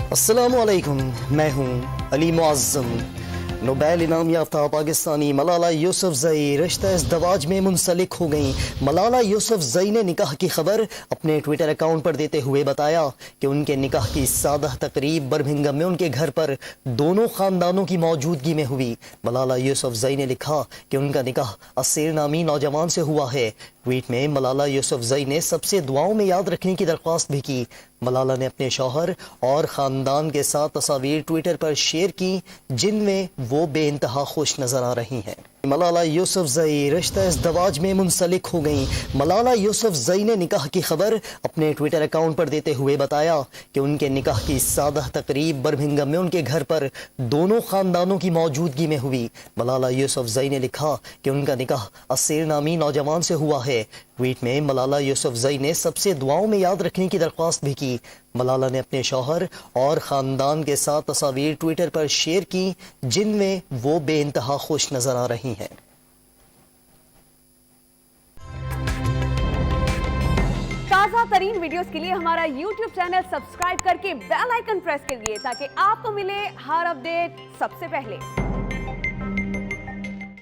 अस्सलाम वालेकुम, मैं हूँ अली मुअज़्ज़म। नोबेल इनाम याफ्ता पाकिस्तानी मलाला यूसुफज़ई रिश्ता इज़्दवाज में मुंसलिक हो गईं। मलाला यूसुफज़ई ने निकाह की खबर अपने ट्विटर अकाउंट पर देते हुए बताया कि उनके निकाह की सादा तकरीब बर्मिंघम में उनके घर पर दोनों ख़ानदानों की मौजूदगी में हुई। मलाला यूसुफज़ई ने लिखा कि उनका निकाह असीर नामी नौजवान से हुआ है। ट्वीट में मलाला यूसुफज़ई ने सबसे दुआओं में याद रखने की दरख्वास्त भी की। मलाला ने अपने शौहर और ख़ानदान के साथ तस्वीर ट्विटर पर शेयर की जिनमें वो बेइंतहा खुश नजर आ रही हैं। मलाला यूसुफज़ई रिश्ता इज़्दवाज में मुंसलिक हो गईं। मलाला यूसुफज़ई ने निकाह की खबर अपने ट्विटर अकाउंट पर देते हुए बताया कि उनके निकाह की सादा तकरीब बर्मिंघम में उनके घर पर दोनों ख़ानदानों की मौजूदगी में हुई। मलाला यूसुफज़ई ने लिखा कि उनका निकाह असीर नामी नौजवान से हुआ है। ट्वीट में मलाला यूसुफज़ई ने सबसे दुआओं में याद रखने की दरख्वास्त भी की। मलाला ने अपने शौहर और ख़ानदान के साथ तस्वीर ट्विटर पर शेयर की जिनमें वो बेइंतहा खुश नजर आ रही हैं। ताज़ा तरीन वीडियोस के लिए हमारा YouTube चैनल सब्सक्राइब करके बेल आइकन प्रेस करिए ताकि आपको मिले हर अपडेट सबसे पहले।